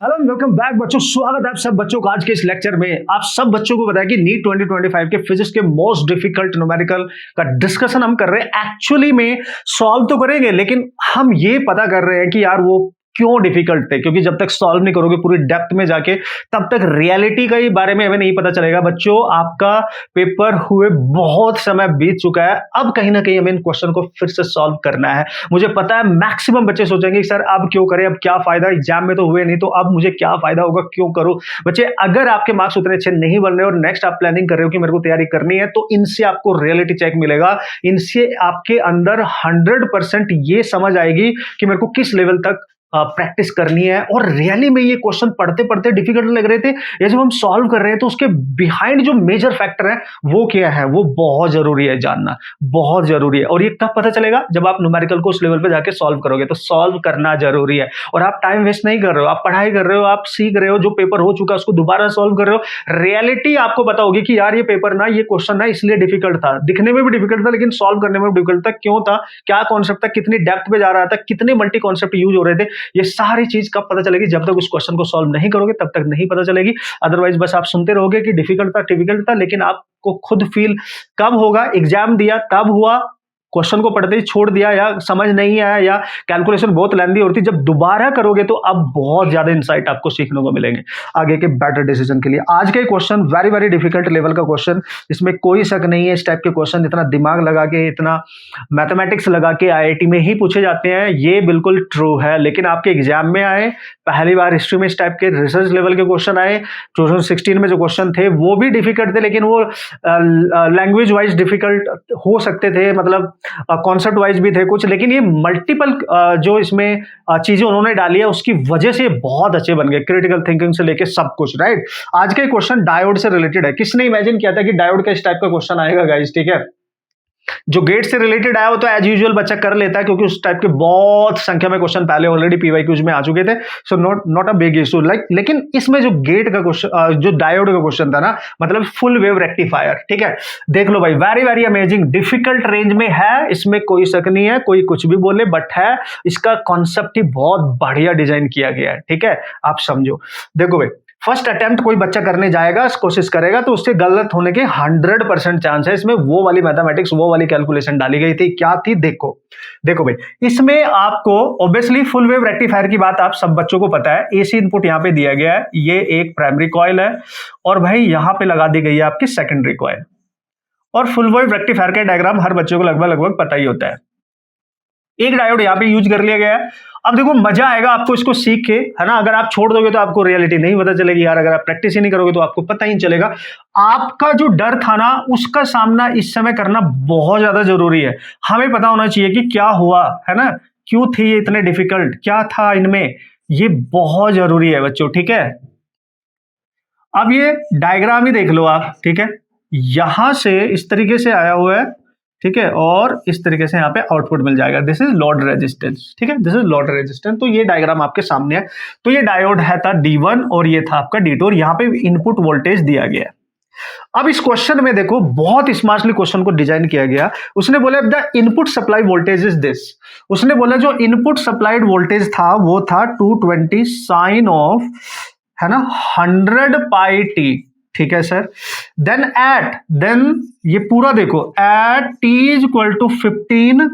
Hello welcome back बच्चों, स्वागत है आप सब बच्चों का आज के इस लेक्चर में। आप सब बच्चों को बताया कि नीट 2025 के फिजिक्स के मोस्ट डिफिकल्ट न्यूमेरिकल का डिस्कशन हम कर रहे हैं। एक्चुअली में सॉल्व तो करेंगे, लेकिन हम ये पता कर रहे हैं कि यार वो क्यों डिफिकल्ट थे, क्योंकि जब तक सॉल्व नहीं करोगे पूरी डेप्थ में जाके, तब तक रियलिटी का ही बारे में हमें नहीं पता चलेगा। बच्चों, आपका पेपर हुए बहुत समय बीत चुका है, अब कहीं ना कहीं हमें इन क्वेश्चन को फिर से सॉल्व करना है। मुझे पता है मैक्सिमम बच्चे सोचेंगे सर अब क्यों करें, अब क्या फायदा, एग्जाम में तो हुए नहीं तो अब मुझे क्या फायदा होगा, क्यों करूं। बच्चे, अगर आपके मार्क्स उतने अच्छे नहीं बन रहे और नेक्स्ट आप प्लानिंग कर रहे हो कि मेरे को तैयारी करनी है, तो इनसे आपको रियलिटी चेक मिलेगा। इनसे आपके अंदर 100% ये समझ आएगी कि मेरे को किस लेवल तक प्रैक्टिस करनी है। और रियली में ये क्वेश्चन पढ़ते पढ़ते डिफिकल्ट लग रहे थे, ये जब हम सॉल्व कर रहे हैं तो उसके बिहाइंड जो मेजर फैक्टर है वो क्या है, वो बहुत जरूरी है जानना, बहुत जरूरी है। और ये कब पता चलेगा, जब आप न्यूमेरिकल को उस लेवल पे जाके सॉल्व करोगे। तो सॉल्व करना जरूरी है, और आप टाइम वेस्ट नहीं कर रहे हो, आप पढ़ाई कर रहे हो, आप सीख रहे हो, जो पेपर हो चुका है उसको दोबारा सॉल्व कर रहे हो। रियलिटी आपको पता होगी कि यार ये पेपर ना, ये क्वेश्चन ना इसलिए डिफिकल्ट था, दिखने में भी डिफिकल्ट था लेकिन सॉल्व करने में भी डिफिकल्ट था। क्यों था, क्या कॉन्सेप्ट था, कितनी डेप्थ पे जा रहा था, कितने मल्टी कॉन्सेप्ट यूज हो रहे थे, ये सारी चीज कब पता चलेगी, जब तक उस क्वेश्चन को सॉल्व नहीं करोगे तब तक नहीं पता चलेगी। अदरवाइज बस आप सुनते रहोगे कि डिफिकल्ट था, लेकिन आपको खुद फील कब होगा, एग्जाम दिया तब हुआ, क्वेश्चन को पढ़ते ही छोड़ दिया, या समझ नहीं आया, या कैलकुलेशन बहुत लेंदी होती। जब दोबारा करोगे तो अब बहुत ज्यादा इंसाइट आपको सीखने को मिलेंगे आगे के बेटर डिसीजन के लिए। आज का question very very difficult level का क्वेश्चन, इसमें कोई शक नहीं है। इस टाइप के क्वेश्चन इतना दिमाग लगा के, इतना मैथमेटिक्स लगा के आईआईटी में ही पूछे जाते हैं, ये बिल्कुल ट्रू है। लेकिन आपके एग्जाम में आए, पहली बार हिस्ट्री में इस टाइप के रिसर्च लेवल के क्वेश्चन आए। 2016 में जो क्वेश्चन थे वो भी डिफिकल्ट थे, लेकिन वो लैंग्वेज वाइज डिफिकल्ट हो सकते थे, मतलब कॉन्सेप्ट वाइज भी थे कुछ। लेकिन ये मल्टीपल जो इसमें चीजें उन्होंने डाली है उसकी वजह से बहुत अच्छे बन गए, क्रिटिकल थिंकिंग से लेके सब कुछ। राइट, आज का क्वेश्चन डायोड से रिलेटेड है। किसने इमेजिन किया था कि डायोड का इस टाइप का क्वेश्चन आएगा गाइस, ठीक है। जो गेट से रिलेटेड आया वो तो एज यूजुअल बच्चा कर लेता है, क्योंकि उस टाइप के बहुत संख्या में क्वेश्चन पहले ऑलरेडी पीवाईक्यूज में आ चुके थे। So not a big issue like. लेकिन इसमें जो गेट का क्वेश्चन, जो डायोड का क्वेश्चन था ना, मतलब फुल वेव रेक्टिफायर, ठीक है। देख लो भाई, very very amazing, difficult range में है, इसमें कोई शक नहीं है, कोई कुछ भी बोले, बट है, इसका कॉन्सेप्ट ही बहुत बढ़िया डिजाइन किया गया है, ठीक है। आप समझो, देखो भाई, फर्स्ट अटेम्प्ट कोई बच्चा करने जाएगा, कोशिश करेगा, तो उससे गलत होने के 100% चांस है। इसमें वो वाली मैथमेटिक्स, वो वाली कैलकुलेशन डाली गई थी, क्या थी, देखो देखो भाई, इसमें आपको ऑब्वियसली फुल वेव रेक्टिफायर की बात आप सब बच्चों को पता है। एसी इनपुट यहां पे दिया गया है, ये एक प्राइमरी कॉइल है, और भाई यहां पे लगा दी गई है आपकी सेकेंडरी कॉइल। और फुल वेव रेक्टिफायर का डायग्राम हर बच्चों को लगभग लगभग पता ही होता है। एक डायोड यहाँ पे यूज कर लिया गया है। अब देखो मजा आएगा आपको इसको सीख के, है ना। अगर आप छोड़ दोगे तो आपको रियलिटी नहीं पता चलेगी यार, अगर आप प्रैक्टिस ही नहीं करोगे तो आपको पता ही नहीं चलेगा। आपका जो डर था ना, उसका सामना इस समय करना बहुत ज्यादा जरूरी है। हमें पता होना चाहिए कि क्या हुआ, है ना, क्यों थे ये इतने डिफिकल्ट, क्या था इनमें, ये बहुत जरूरी है बच्चों, ठीक है। अब ये डायग्राम ही देख लो आप, ठीक है। यहां से इस तरीके से आया हुआ है, ठीक है, और इस तरीके से यहाँ पे आउटपुट मिल जाएगा। दिस इज लोड रेजिस्टेंस, ठीक है, दिस इज लोड रेजिस्टेंस। तो ये डायग्राम आपके सामने है। तो ये डायोड है था D1 और ये था आपका D2, और यहाँ पे इनपुट वोल्टेज दिया गया है। अब इस क्वेश्चन में देखो, बहुत स्मार्टली क्वेश्चन को डिजाइन किया गया। उसने बोला the input supply voltage is this. उसने बोला जो इनपुट सप्लाइड वोल्टेज था वो था 220 साइन ऑफ, है ना, 100 पाई टी, ठीक है सर। देन ये पूरा देखो, at t is equal to 15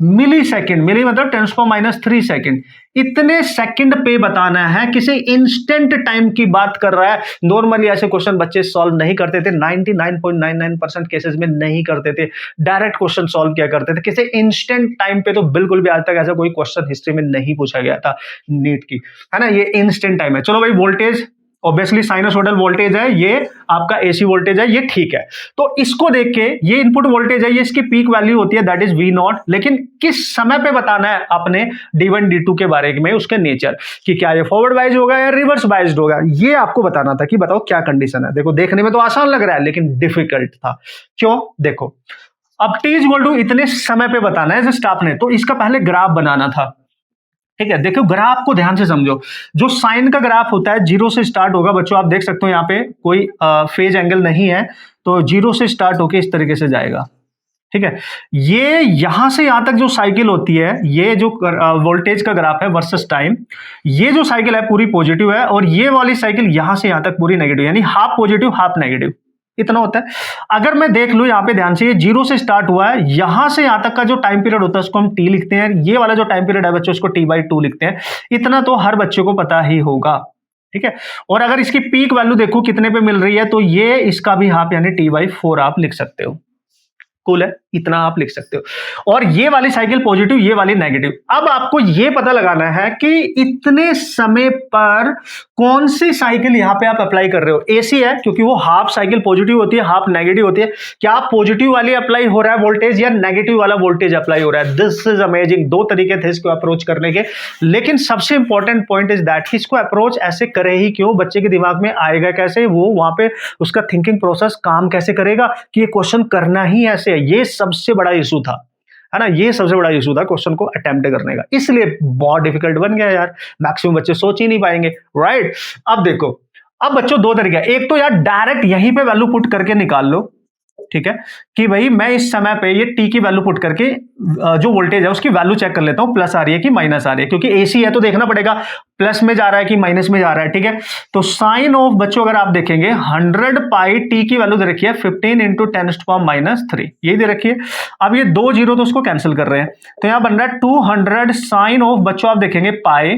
millisecond, milli मतलब 10⁻³ सेकेंड, इतने सेकंड पे बताना है। किसी इंस्टेंट टाइम की बात कर रहा है। नॉर्मली ऐसे क्वेश्चन बच्चे सॉल्व नहीं करते थे, 99.99% केसेस में नहीं करते थे, डायरेक्ट क्वेश्चन सॉल्व किया करते थे। किसी इंस्टेंट टाइम पे तो बिल्कुल भी आज तक ऐसा कोई क्वेश्चन हिस्ट्री में नहीं पूछा गया था नीट की, है ना। ये इंस्टेंट टाइम है। चलो भाई, वोल्टेज ऑब्वियसली साइनसोइडल वोल्टेज है, ये आपका एसी वोल्टेज है, ये ठीक है। तो इसको देख के ये इनपुट वोल्टेज है, ये इसकी पीक वैल्यू होती है, दैट इज V0। लेकिन किस समय पे बताना है आपने D1 D2 के बारे में, उसके नेचर कि क्या ये फॉरवर्ड बाइज होगा या रिवर्स बाइज्ड होगा, ये आपको बताना था कि बताओ क्या कंडीशन है। देखो, देखने में तो आसान लग रहा है लेकिन डिफिकल्ट था। क्यों, देखो, अब t इक्वल टू इतने समय पे बताना है जस्ट आपने, तो इसका पहले ग्राफ बनाना था, ठीक है। देखो ग्राफ को ध्यान से समझो। जो साइन का ग्राफ होता है 0 से स्टार्ट होगा बच्चों, आप देख सकते हो यहाँ पे कोई फेज एंगल नहीं है, तो 0 से स्टार्ट होके इस तरीके से जाएगा, ठीक है, ये यहां से यहां तक जो साइकिल होती है, ये जो वोल्टेज का ग्राफ है वर्सेस टाइम, ये जो साइकिल है पूरी पॉजिटिव है, और ये वाली साइकिल यहां से यहां तक पूरी नेगेटिव, यानी हाफ पॉजिटिव हाफ नेगेटिव, इतना होता है। अगर मैं देख लूं यहां पे ध्यान से, ये 0 से स्टार्ट हुआ है, यहां से यहां तक का जो टाइम पीरियड होता है उसको हम टी लिखते हैं, ये वाला जो टाइम पीरियड है बच्चों उसको t/2 लिखते हैं। इतना तो हर बच्चे को पता ही होगा, ठीक है। और अगर इसकी पीक वैल्यू देखो कितने पे मिल रही है, तो ये इसका भी हाफ यानी t/4 आप लिख सकते हो। कूल है, इतना आप लिख सकते हो। और ये वाली साइकिल पॉजिटिव, ये वाली नेगेटिव। अब आपको ये पता लगाना है कि इतने समय पर कौन सी साइकिल यहां पे आप अप्लाई कर रहे हो। एसी है क्योंकि वो हाफ साइकिल पॉजिटिव होती है हाफ नेगेटिव होती है। क्या पॉजिटिव वाली अप्लाई हो रहा है वोल्टेज या नेगेटिव वाला वोल्टेज अप्लाई हो रहा है। This is amazing. दो तरीके थे इसको अप्रोच करने के, लेकिन सबसे इंपॉर्टेंट पॉइंट इज दैट इसको अप्रोच ऐसे करे ही क्यों, बच्चे के दिमाग में आएगा कैसे, वो वहां पे उसका थिंकिंग प्रोसेस काम कैसे करेगा कि ये क्वेश्चन करना ही ऐसे है। ये सबसे बड़ा इशू था, है ना, ये सबसे बड़ा इशू था क्वेश्चन को अटेम्प्ट करने का, इसलिए बहुत डिफिकल्ट बन गया यार, मैक्सिमम बच्चे सोच ही नहीं पाएंगे, राइट। अब देखो, अब बच्चों दो तरीके, एक तो यार डायरेक्ट यहीं पे वैल्यू पुट करके निकाल लो, ठीक है, कि भाई मैं इस समय पे ये टी की वैल्यू पुट करके जो वोल्टेज है उसकी वैल्यू चेक कर लेता हूं, प्लस आ रही है कि माइनस आ रही है, क्योंकि एसी है तो देखना पड़ेगा प्लस में जा रहा है कि माइनस में जा रहा है, ठीक है। तो साइन ऑफ बच्चों अगर आप देखेंगे 100 पाई टी की वैल्यू दे रखी है 15 इंटू 10⁻³ ये दे रखी है। अब ये 2 जीरो तो उसको कैंसिल कर रहे हैं, तो यहां बन रहा है 200 साइन ऑफ बच्चों आप देखेंगे पाई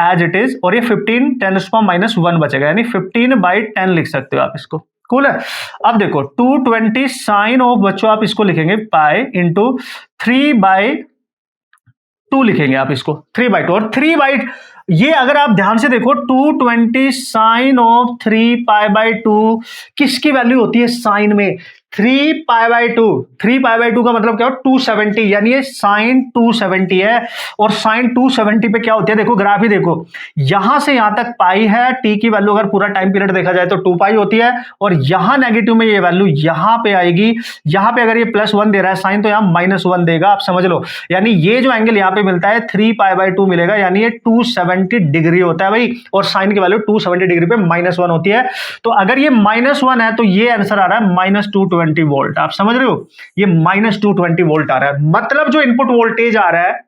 एज इट इज, और ये 15 10⁻1 बचेगा, यानी 15/10 लिख सकते हो आप इसको। कूल है। अब देखो 220 साइन ऑफ बच्चों आप इसको लिखेंगे पाई इंटू 3/2 लिखेंगे आप इसको 3/2, और 3 ये अगर आप ध्यान से देखो 220 साइन ऑफ 3π/2 किसकी वैल्यू होती है साइन में 3π/2। 3π/2 का मतलब क्या हो 270, यानी ये साइन 270 है, और साइन 270 पे क्या होती है देखो ग्राफ ही देखो, यहां से यहां तक पाई है, टी की वैल्यू अगर पूरा टाइम पीरियड देखा जाए तो 2π होती है, और यहां नेगेटिव में ये वैल्यू यहां पे आएगी, यहां पे अगर ये +1 दे रहा है साइन तो यहां -1 देगा, आप समझ लो, यानी ये जो एंगल यहां पे मिलता है 3π/2 मिलेगा, यानी ये 270 डिग्री होता है भाई, और साइन की वैल्यू 270 डिग्री पे -1 होती है। तो अगर ये -1 है तो ये आंसर आ रहा है -220 वोल्ट, आप समझ रहे हो, ये -220 वोल्ट आ रहा है, मतलब जो इनपुट वोल्टेज आ रहा है,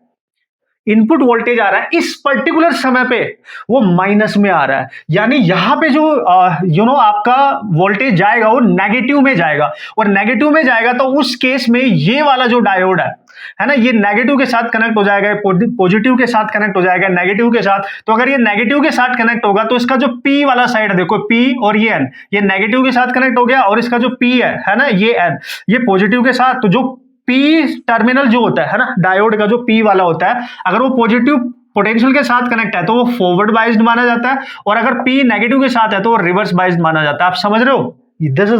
इनपुट वोल्टेज आ रहा है इस पर्टिकुलर समय पे वो माइनस में आ रहा है, यानी यहां पे जो आपका वोल्टेज जाएगा वो नेगेटिव में जाएगा, और नेगेटिव में जाएगा तो उस केस में ये वाला जो डायोड है ना, ये नेगेटिव के साथ कनेक्ट हो जाएगा, पॉजिटिव के साथ कनेक्ट हो जाएगा, नेगेटिव के साथ। तो अगर ये नेगेटिव के साथ कनेक्ट होगा तो इसका जो पी वाला साइड देखो, पी और ये एन, ये नेगेटिव के साथ कनेक्ट हो गया, और इसका जो पी है ना, ये एन, ये पॉजिटिव के साथ। तो जो पी टर्मिनल जो होता है ना डायोड का, जो पी वाला होता है, अगर वो पॉजिटिव पोटेंशियल के साथ कनेक्ट है तो वो फॉरवर्ड बाइज्ड माना जाता है, और अगर पी नेगेटिव के साथ है तो वो रिवर्स बाइज्ड माना जाता है। आप समझ रहे हो, this is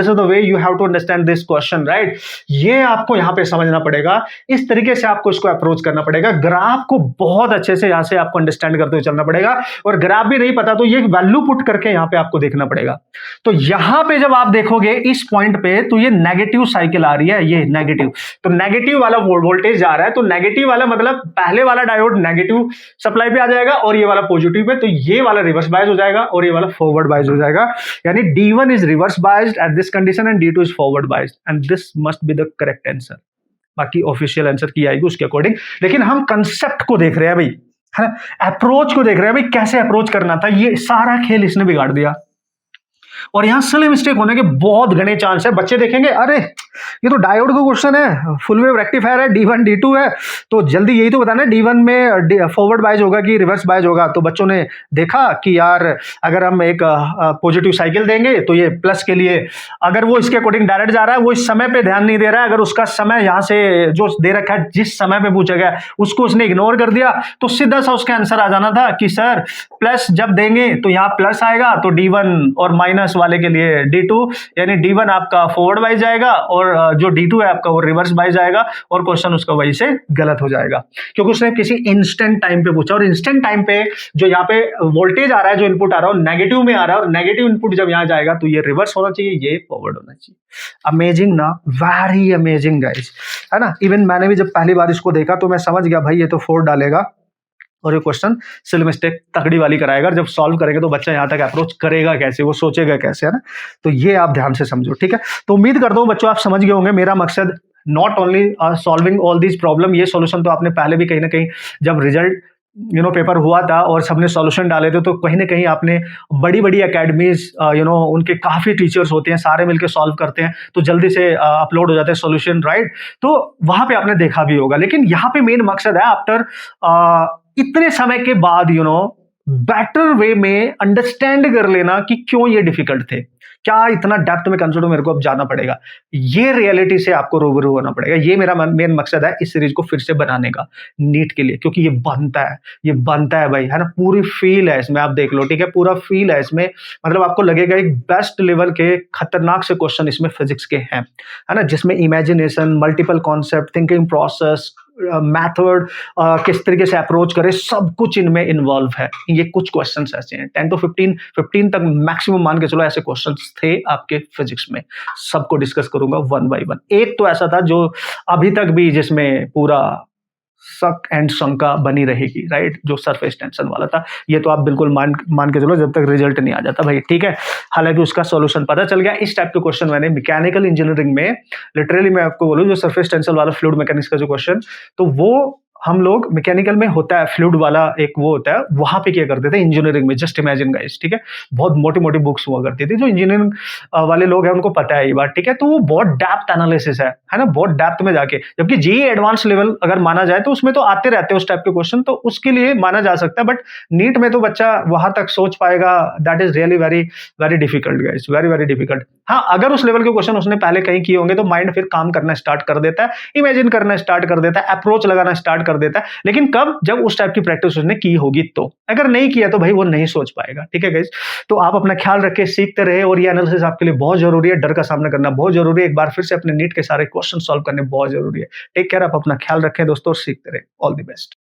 the way you have to understand this question, right. ये आपको यहां पे समझना पड़ेगा, इस तरीके से आपको इसको अप्रोच करना पड़ेगा, ग्राफ को बहुत अच्छे से यहां से आपको अंडरस्टैंड करते हुए चलना पड़ेगा, और ग्राफ भी नहीं पता तो ये वैल्यू पुट करके यहां पे आपको देखना पड़ेगा। तो यहां पे जब आप देखोगे इस पॉइंट पे तो ये नेगेटिव साइकिल आ रही है, ये नेगेटिव, तो नेगेटिव वाला वोल्टेज जा रहा है, तो नेगेटिव वाला मतलब पहले वाला डायोड नेगेटिव सप्लाई पे आ जाएगा और ये वाला पॉजिटिव पे, तो ये वाला रिवर्स बायस हो जाएगा और ये वाला फॉरवर्ड बायस हो जाएगा, यानी D1 is reverse biased at this condition and D2 is forward biased, and this must be the correct answer। बाकी ऑफिशियल आंसर की आएगी उसके अकॉर्डिंग, लेकिन हम कंसेप्ट को देख रहे हैं भाई, है अप्रोच को देख रहे हैं भाई, कैसे अप्रोच करना था, ये सारा खेल इसने बिगाड़ दिया। और यहां सिली मिस्टेक होने के बहुत घने चांस है, बच्चे देखेंगे अरे ये तो डायोड का क्वेश्चन है, फुल वेव रेक्टिफायर है, D1 D2 है, तो जल्दी यही तो बताना D1 में फॉरवर्ड बायस होगा कि रिवर्स बायस होगा। तो बच्चों ने देखा कि यार अगर हम एक पॉजिटिव साइकिल देंगे तो ये प्लस के लिए, अगर वो इसके अकॉर्डिंग डायरेक्ट जा रहा है, वो इस समय पे ध्यान नहीं दे रहा है, अगर उसका समय यहाँ से जो दे रखा है जिस समय पे पूछा गया उसको उसने इग्नोर कर दिया, तो सीधा सा उसका आंसर आ जाना था कि सर प्लस जब देंगे तो यहाँ प्लस आएगा, तो D1 और माइनस वाले के लिए D2, यानी D1 आपका फॉरवर्ड बाइस जाएगा और जो D2 है आपका वो रिवर्स बाइस जाएगा, और क्वेश्चन उसका वही से गलत हो जाएगा, क्योंकि उसने किसी इंस्टेंट टाइम पे पूछा, और इंस्टेंट टाइम पे जो यहाँ पे वोल्टेज आ रहा है, जो इनपुट आ रहा है नेगेटिव में आ रहा है, और नेगेटिव इनपुट जब यहाँ जाएगा तो ये रिवर्स होना चाहिए, ये फॉरवर्ड होना चाहिए। अमेजिंग ना, वेरी अमेजिंग गाइस, है ना। इवन मैंने भी जब पहली बार इसको देखा तो मैं समझ गया भाई ये तो 4 डालेगा, और ये क्वेश्चन सिल मिस्टेक तगड़ी वाली कराएगा, जब सॉल्व करेगा तो बच्चा यहाँ तक अप्रोच करेगा कैसे, वो सोचेगा कैसे, है ना। तो ये आप ध्यान से समझो, ठीक है। तो उम्मीद करता हूँ बच्चों आप समझ गए होंगे, मेरा मकसद not only solving all these problem, ये सॉल्यूशन तो आपने पहले भी कहीं ना कहीं जब रिजल्ट पेपर हुआ था और सबने सॉल्यूशन डाले थे, तो कहीं ना कहीं आपने बड़ी बड़ी एकेडमीज उनके काफी टीचर्स होते हैं, सारे मिलकर सॉल्व करते हैं, तो जल्दी से अपलोड हो जाते हैं सॉल्यूशन, राइट। तो वहां पे आपने देखा भी होगा, लेकिन यहाँ पे मेन मकसद है आफ्टर इतने समय के बाद बेटर वे में अंडरस्टैंड कर लेना कि क्यों ये डिफिकल्ट थे, क्या इतना डेप्थ में कंसिडर मेरे को अब जाना पड़ेगा, ये रियलिटी से आपको रूबरू होना पड़ेगा। ये मेरा मेन मकसद है इस सीरीज को फिर से बनाने का नीट के लिए, क्योंकि ये बनता है भाई, है ना। पूरी फील है इसमें, आप देख लो, ठीक है, पूरा फील है इसमें। मतलब आपको लगेगा एक बेस्ट लेवल के खतरनाक से क्वेश्चन इसमें फिजिक्स के हैं, है ना, जिसमें imagination, multiple concept, thinking process, method, किस तरीके से अप्रोच करें, सब कुछ इनमें इन्वॉल्व है। ये कुछ क्वेश्चंस ऐसे हैं 10 to 15 तक मैक्सिमम मान के चलो, ऐसे क्वेश्चंस थे आपके फिजिक्स में। सबको डिस्कस करूंगा वन बाय वन। एक तो ऐसा था जो अभी तक भी जिसमें पूरा सक एंड शंका बनी रहेगी, राइट, जो सरफेस टेंशन वाला था। ये तो आप बिल्कुल मान के चलो जब तक रिजल्ट नहीं आ जाता भाई, ठीक है। हालांकि उसका सॉल्यूशन पता चल गया। इस टाइप के क्वेश्चन मैंने मैकेनिकल इंजीनियरिंग में लिटरली मैं आपको बोलूं, जो सरफेस टेंशन वाला फ्लूइड मैकेनिक्स का जो क्वेश्चन, तो वो हम लोग मैकेनिकल में होता है, फ्लूइड वाला एक वो होता है, वहां पे क्या करते थे इंजीनियरिंग में, जस्ट इमेजिन गाइस, ठीक है। बहुत मोटी मोटी बुक्स हुआ करती थी, जो इंजीनियरिंग वाले लोग हैं उनको पता है ये बात, ठीक है। तो वो बहुत डेप्थ एनालिसिस है ना, बहुत डेप्थ में जाके, जबकि जेईई एडवांस लेवल अगर माना जाए तो उसमें तो आते रहते हैं उस टाइप के क्वेश्चन, तो उसके लिए माना जा सकता है। बट नीट में तो बच्चा वहां तक सोच पाएगा, that is really very very difficult guys, very very difficult. हाँ, अगर उस लेवल के क्वेश्चन उसने पहले कहीं किए होंगे तो माइंड फिर काम करना स्टार्ट कर देता है, इमेजिन करना स्टार्ट कर देता है, अप्रोच लगाना स्टार्ट कर देता है। लेकिन कब? जब उस टाइप की प्रैक्टिस उसने की होगी तो। अगर नहीं किया तो भाई वो नहीं सोच पाएगा, ठीक है गाइस। तो आप अपना ख्याल रखें, सीखते रहे, और ये एनालिसिस आपके लिए बहुत जरूरी है। डर का सामना करना बहुत जरूरी है, एक बार फिर से अपने नीट के सारे क्वेश्चन सॉल्व करने बहुत जरूरी है। टेक केयर, आप अपना ख्याल रखें दोस्तों, और सीखते रहे। All the best.